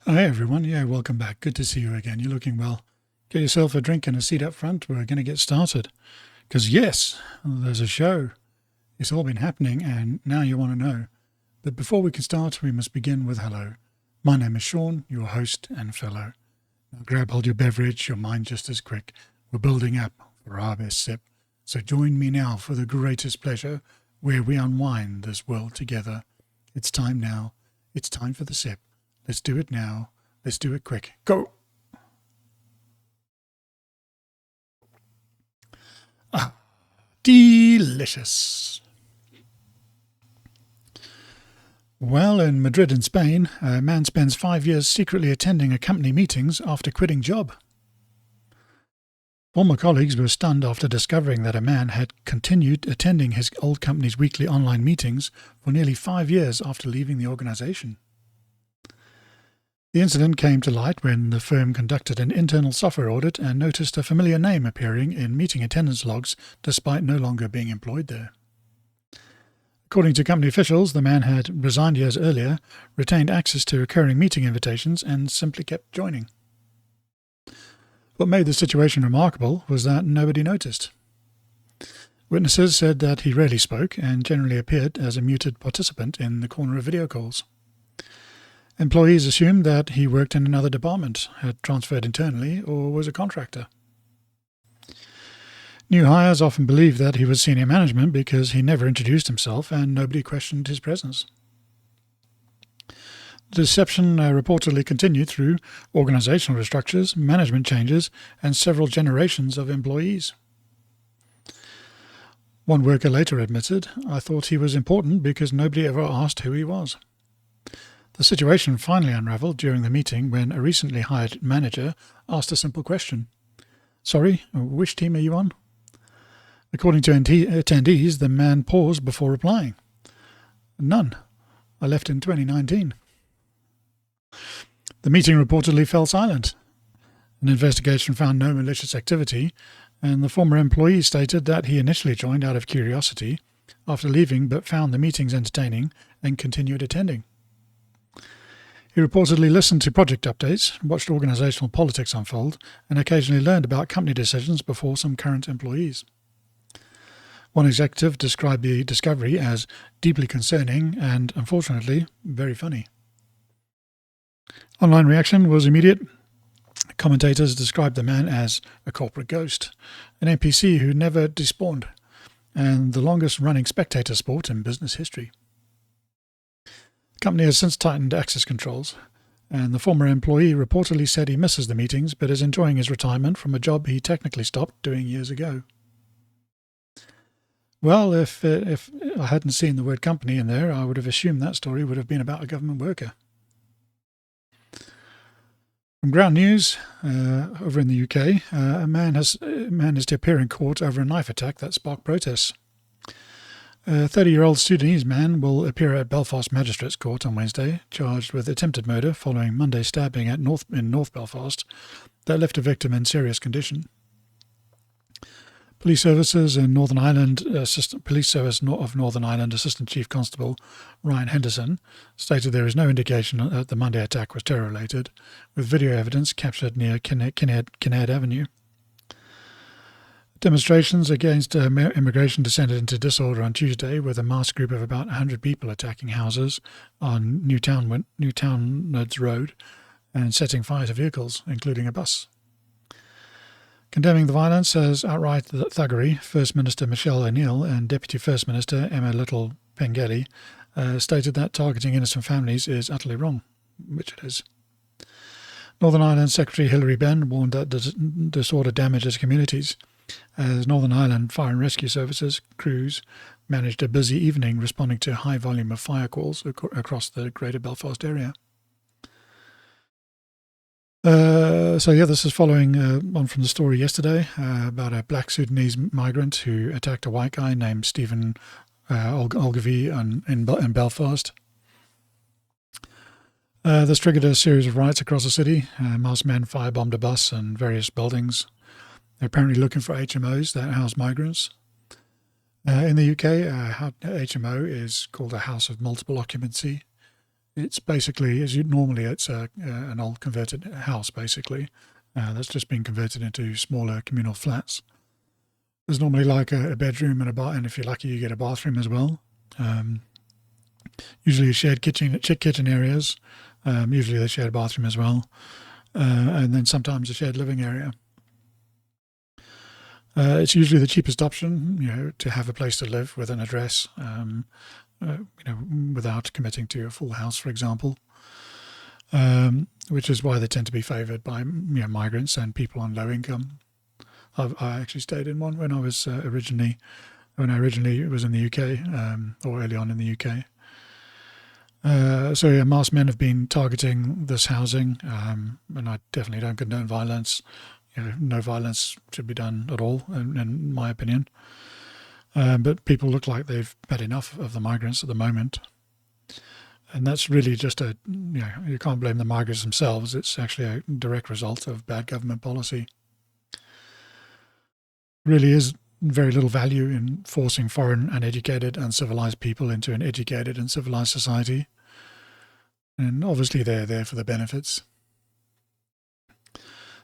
Hi everyone, welcome back. Good to see you again. You're looking well. Get yourself a drink and a seat up front. We're going to get started. Because yes, there's a show. It's all been happening and now you want to know. But before we can start, we must begin with hello. My name is Sean, your host and fellow. Now grab hold your beverage, your mind just as quick. We're building up for our best sip. So join me now for the greatest pleasure where we unwind this world together. It's time now. It's time for the sip. Let's do it now. Let's do it quick. Go! Ah, delicious. Well, in Madrid in Spain, a man spends 5 years secretly attending a company meetings after quitting job. Former colleagues were stunned after discovering that a man had continued attending his old company's weekly online meetings for nearly 5 years after leaving the organization. The incident came to light when the firm conducted an internal software audit and noticed a familiar name appearing in meeting attendance logs despite no longer being employed there. According to company officials, the man had resigned years earlier, retained access to recurring meeting invitations, and simply kept joining. What made the situation remarkable was that nobody noticed. Witnesses said that he rarely spoke and generally appeared as a muted participant in the corner of video calls. Employees assumed that he worked in another department, had transferred internally, or was a contractor. New hires often believed that he was senior management because he never introduced himself and nobody questioned his presence. The deception reportedly continued through organizational restructures, management changes, and several generations of employees. One worker later admitted, "I thought he was important because nobody ever asked who he was." The situation finally unraveled during the meeting when a recently hired manager asked a simple question. "Sorry, which team are you on?" According to attendees, the man paused before replying. "None. I left in 2019. The meeting reportedly fell silent. An investigation found no malicious activity, and the former employee stated that he initially joined out of curiosity after leaving but found the meetings entertaining and continued attending. He reportedly listened to project updates, watched organizational politics unfold, and occasionally learned about company decisions before some current employees. One executive described the discovery as deeply concerning and, unfortunately, very funny. Online reaction was immediate. Commentators described the man as a corporate ghost, an NPC who never despawned, and the longest-running spectator sport in business history. The company has since tightened access controls, and the former employee reportedly said he misses the meetings but is enjoying his retirement from a job he technically stopped doing years ago. Well, if I hadn't seen the word company in there, I would have assumed that story would have been about a government worker. From ground news, over in the UK, a man is to appear in court over a knife attack that sparked protests. A 30-year-old Sudanese man will appear at Belfast Magistrates Court on Wednesday, charged with attempted murder following Monday's stabbing in North Belfast that left a victim in serious condition. Police services in Northern Ireland, Police Service of Northern Ireland Assistant Chief Constable Ryan Henderson stated there is no indication that the Monday attack was terror-related, with video evidence captured near Kinnaird Avenue. Demonstrations against immigration descended into disorder on Tuesday, with a mass group of about 100 people attacking houses on Newtownards Road and setting fire to vehicles, including a bus. Condemning the violence as outright thuggery, First Minister Michelle O'Neill and Deputy First Minister Emma Little-Pengelly stated that targeting innocent families is utterly wrong, which it is. Northern Ireland Secretary Hilary Benn warned that disorder damages communities, as Northern Ireland Fire and Rescue Services crews managed a busy evening responding to a high volume of fire calls across the Greater Belfast area. This is following on from the story yesterday about a black Sudanese migrant who attacked a white guy named Stephen Ogilvie in Belfast. This triggered a series of riots across the city. Masked men firebombed a bus and various buildings. They're apparently looking for HMOs that house migrants. In the UK, HMO is called a house of multiple occupancy. It's basically, normally it's an old converted house, basically, that's just been converted into smaller communal flats. There's normally like a bedroom and a bar, and if you're lucky, you get a bathroom as well. Usually shared kitchen areas. Usually they share a bathroom as well, and then sometimes a shared living area. It's usually the cheapest option, to have a place to live with an address, without committing to a full house, for example. Which is why they tend to be favoured by migrants and people on low income. I actually stayed in one when I originally was in the UK, or early on in the UK. So masked men have been targeting this housing, and I definitely don't condone violence. No violence should be done at all, in my opinion. But people look like they've had enough of the migrants at the moment. And that's really just you can't blame the migrants themselves. It's actually a direct result of bad government policy. Really is very little value in forcing foreign, uneducated, uncivilized people into an educated and civilized society. And obviously they're there for the benefits.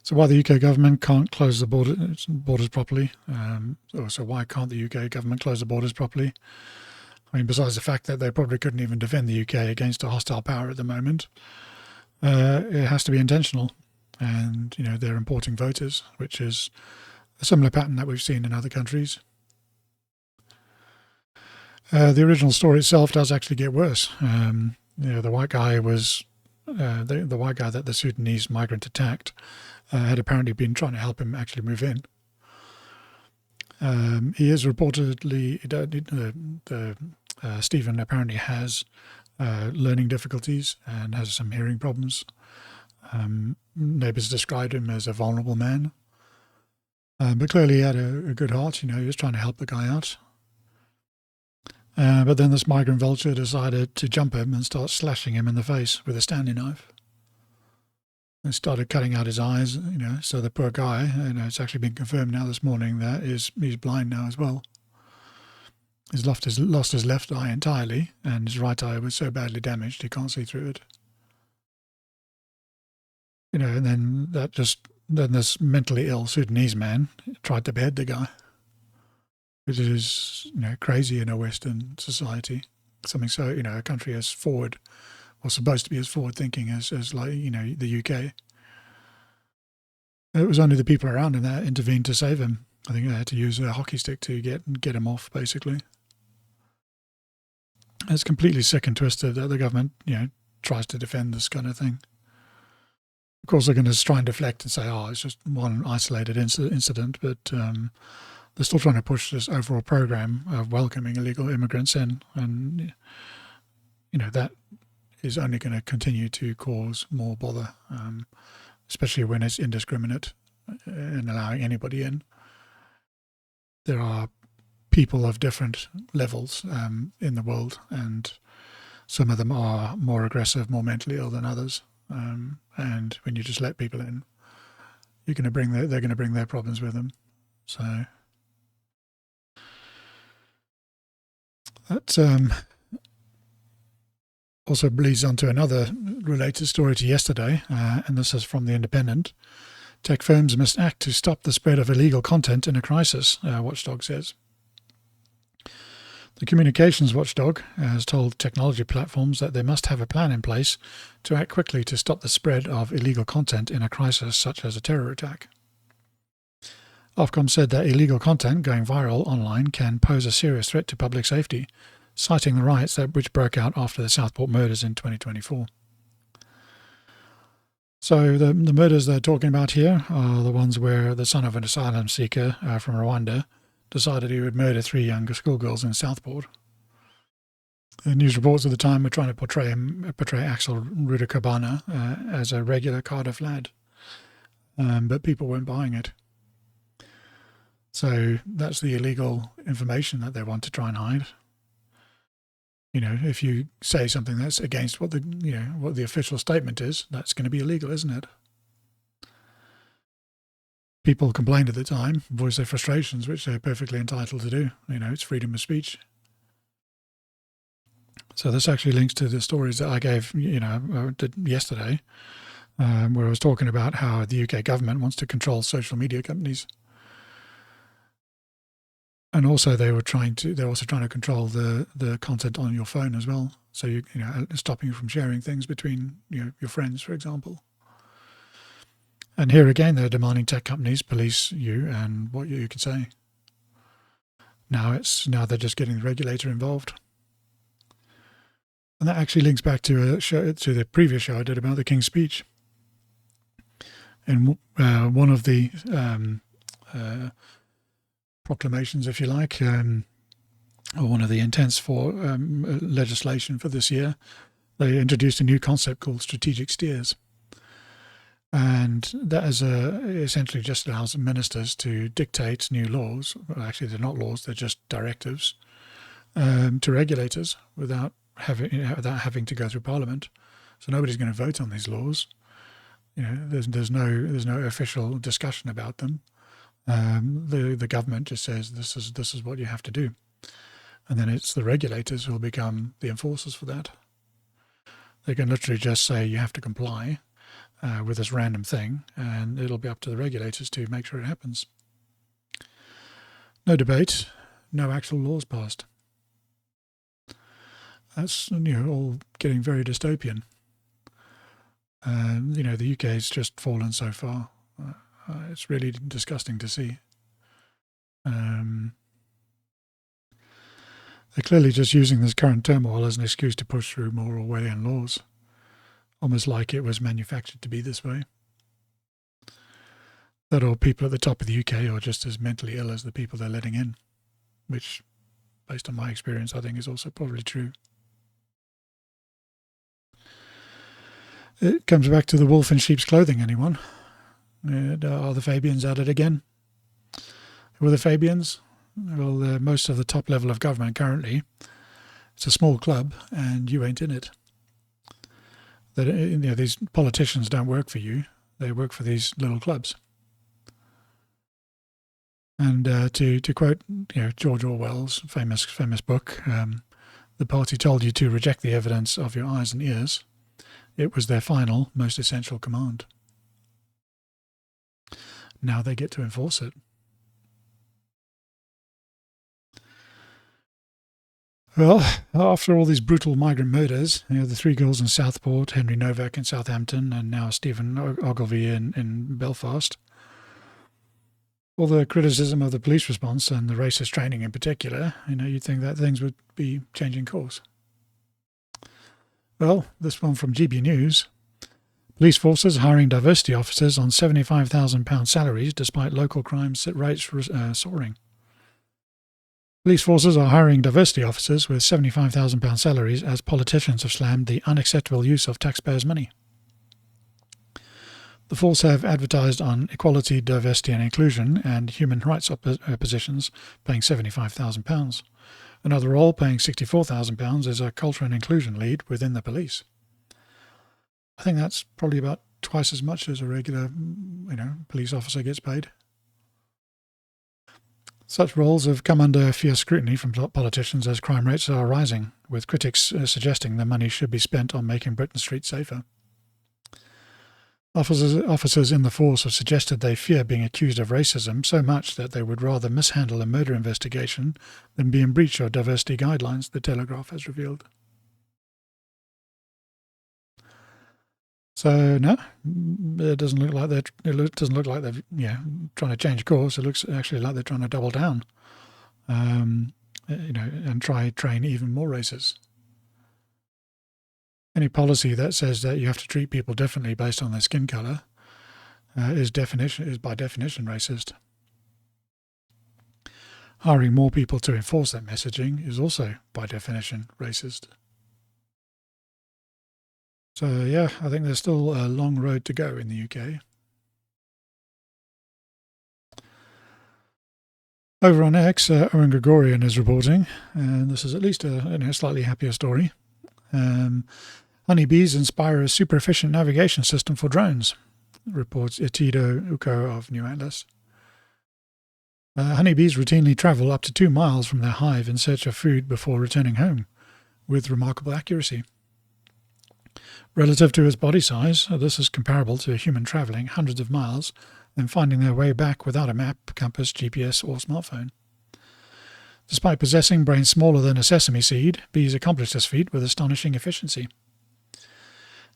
So why the UK government can't close the borders properly? So why can't the UK government close the borders properly? I mean, besides the fact that they probably couldn't even defend the UK against a hostile power at the moment, it has to be intentional. And, they're importing voters, which is a similar pattern that we've seen in other countries. The original story itself does actually get worse. The white guy was the white guy that the Sudanese migrant attacked had apparently been trying to help him actually move in. He is reportedly Stephen apparently has learning difficulties and has some hearing problems. Neighbours described him as a vulnerable man, but clearly he had a good heart. He was trying to help the guy out. But then this migrant vulture decided to jump him and start slashing him in the face with a Stanley knife. And started cutting out his eyes, so the poor guy, it's actually been confirmed now this morning that he's blind now as well. He's lost his left eye entirely, and his right eye was so badly damaged he can't see through it. And then this mentally ill Sudanese man tried to behead the guy, which is crazy in a Western society. Something so a country as forward, or supposed to be as forward thinking as like the UK. It was only the people around him that intervened to save him. I think they had to use a hockey stick to get him off, basically. It's completely sick and twisted that the government tries to defend this kind of thing. Of course, they're going to try and deflect and say, it's just one isolated incident, but they're still trying to push this overall program of welcoming illegal immigrants in, and that is only going to continue to cause more bother, especially when it's indiscriminate in allowing anybody in. There are people of different levels in the world, and some of them are more aggressive, more mentally ill than others. And when you just let people in, they're going to bring their problems with them. So that also bleeds onto another related story to yesterday, and this is from The Independent. Tech firms must act to stop the spread of illegal content in a crisis, Watchdog says. The communications watchdog has told technology platforms that they must have a plan in place to act quickly to stop the spread of illegal content in a crisis such as a terror attack. Ofcom said that illegal content going viral online can pose a serious threat to public safety, citing the riots which broke out after the Southport murders in 2024. So the murders they're talking about here are the ones where the son of an asylum seeker from Rwanda decided he would murder 3 younger schoolgirls in Southport. The news reports at the time were trying to portray Axel Rudakabana as a regular Cardiff lad, but people weren't buying it. So that's the illegal information that they want to try and hide. If you say something that's against what the official statement is, that's going to be illegal, isn't it? People complained at the time, voiced their frustrations, which they're perfectly entitled to do. It's freedom of speech. So this actually links to the stories that I gave, did yesterday, where I was talking about how the UK government wants to control social media companies. And also they're also trying to control the content on your phone as well. So stopping you from sharing things between your friends, for example. And here again, they're demanding tech companies police you and what you can say. Now they're just getting the regulator involved. And that actually links back to the previous show I did about the King's Speech. And one of the proclamations, if you like, or one of the intents for legislation for this year, they introduced a new concept called strategic steers. And that is essentially just allows ministers to dictate new laws. Well, actually, they're not laws; they're just directives to regulators without having to go through Parliament. So nobody's going to vote on these laws. There's no official discussion about them. The government just says this is what you have to do, and then it's the regulators who will become the enforcers for that. They can literally just say you have to comply with this random thing, and it'll be up to the regulators to make sure it happens. No debate, no actual laws passed. That's all getting very dystopian. The UK's just fallen so far. It's really disgusting to see. They're clearly just using this current turmoil as an excuse to push through more Orwellian laws, almost like it was manufactured to be this way. That all people at the top of the UK are just as mentally ill as the people they're letting in, which, based on my experience, I think is also probably true. It comes back to the wolf in sheep's clothing, anyone? Are the Fabians at it again? Who are the Fabians? Well, most of the top level of government currently. It's a small club, and you ain't in it. These politicians don't work for you; they work for these little clubs. And to quote, George Orwell's famous book, "The party told you to reject the evidence of your eyes and ears. It was their final, most essential command. Now they get to enforce it." Well, after all these brutal migrant murders, the 3 girls in Southport, Henry Novak in Southampton, and now Stephen Ogilvie in Belfast, all the criticism of the police response and the racist training in particular, you'd think that things would be changing course. Well, this one from GB News. Police forces hiring diversity officers on £75,000 salaries despite local crime rates soaring. Police forces are hiring diversity officers with £75,000 salaries as politicians have slammed the unacceptable use of taxpayers' money. The force have advertised on equality, diversity and inclusion and human rights positions, paying £75,000. Another role, paying £64,000, is a culture and inclusion lead within the police. I think that's probably about twice as much as a regular, police officer gets paid. Such roles have come under fierce scrutiny from politicians as crime rates are rising, with critics suggesting the money should be spent on making Britain streets safer. Officers in the force have suggested they fear being accused of racism so much that they would rather mishandle a murder investigation than be in breach of diversity guidelines, the Telegraph has revealed. So no, it doesn't look like they're trying to change course. It looks actually like they're trying to double down, and train even more races. Any policy that says that you have to treat people differently based on their skin color is by definition racist. Hiring more people to enforce that messaging is also by definition racist. So yeah, I think there's still a long road to go in the UK. Over on X, Owen Gregorian is reporting, and this is at least a slightly happier story. Honeybees inspire a super efficient navigation system for drones, reports Itido Uko of New Atlas. Honeybees routinely travel up to 2 miles from their hive in search of food before returning home, with remarkable accuracy. Relative to its body size, this is comparable to a human travelling hundreds of miles and finding their way back without a map, compass, GPS or smartphone. Despite possessing brains smaller than a sesame seed, bees accomplish this feat with astonishing efficiency.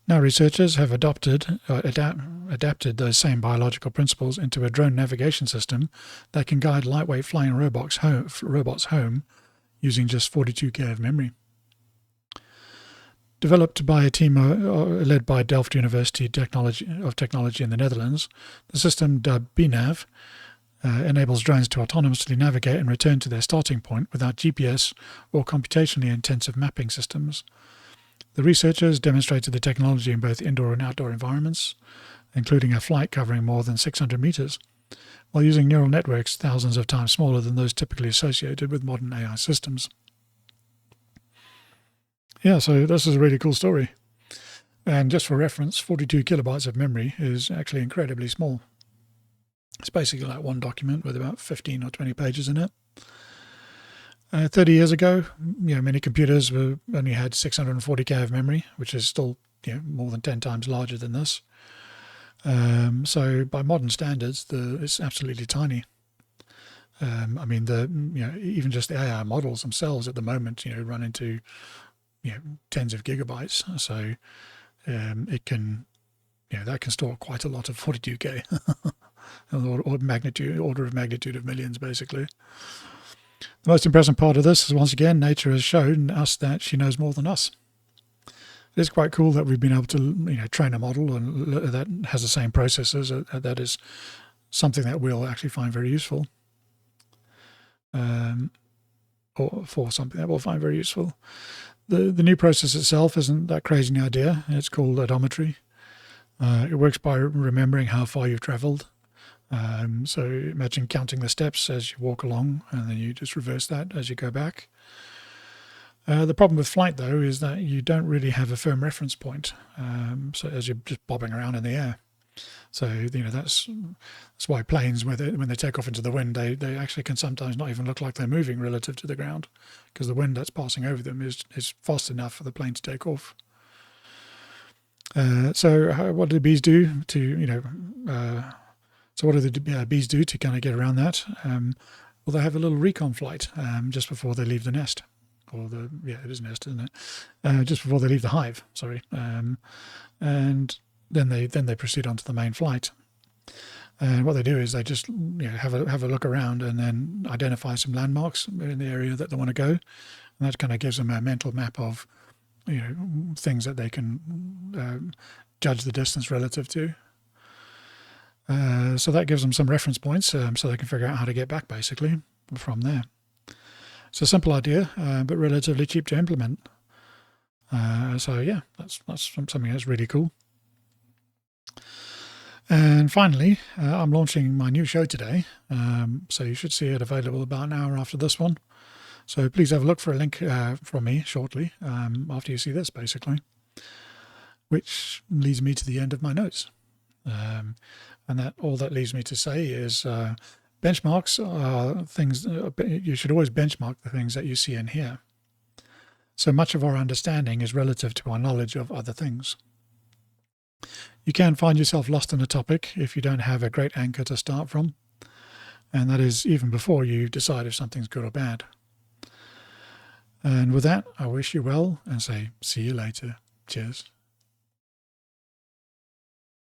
Now researchers have adapted those same biological principles into a drone navigation system that can guide lightweight flying robots home using just 42K of memory. Developed by a team led by Delft University of Technology in the Netherlands, the system, dubbed BNAV, enables drones to autonomously navigate and return to their starting point without GPS or computationally intensive mapping systems. The researchers demonstrated the technology in both indoor and outdoor environments, including a flight covering more than 600 meters, while using neural networks thousands of times smaller than those typically associated with modern AI systems. Yeah, so this is a really cool story. And just for reference, 42 kilobytes of memory is actually incredibly small. It's basically like one document with about 15 or 20 pages in it. 30 years ago, many computers only had 640K of memory, which is still more than 10 times larger than this. So by modern standards, it's absolutely tiny. Even just the AI models themselves at the moment, run into tens of gigabytes. So it can, that can store quite a lot of 42K, order of magnitude of millions, basically. The most impressive part of this is, once again, nature has shown us that she knows more than us. It is quite cool that we've been able to, train a model that has the same processes. That is something that we'll actually find very useful, or for something that we'll find very useful. The new process itself isn't that crazy an idea. It's called odometry. It works by remembering how far you've travelled. So imagine counting the steps as you walk along, and then you just reverse that as you go back. The problem with flight, though, is that you don't really have a firm reference point, so as you're just bobbing around in the air. So that's why planes, when they take off into the wind, they actually can sometimes not even look like they're moving relative to the ground, because the wind that's passing over them is fast enough for the plane to take off. So what do the bees do to So what do the bees do to kind of get around that? Well, they have a little recon flight just before they leave the nest, it is a nest, isn't it? Just before they leave the hive. Sorry, and then they proceed on to the main flight. And what they do is they just have a look around and then identify some landmarks in the area that they want to go, and that kind of gives them a mental map of things that they can judge the distance relative to. So that gives them some reference points, so they can figure out how to get back, basically, from there. It's a simple idea, but relatively cheap to implement. So yeah, that's something that's really cool. And finally, I'm launching my new show today, so you should see it available about an hour after this one. So please have a look for a link from me shortly, after you see this, basically, which leads me to the end of my notes. And all that leaves me to say is benchmarks are things you should always benchmark the things that you see and hear. So much of our understanding is relative to our knowledge of other things. You can find yourself lost in a topic if you don't have a great anchor to start from, and that is even before you decide if something's good or bad. And with that, I wish you well and say see you later. Cheers.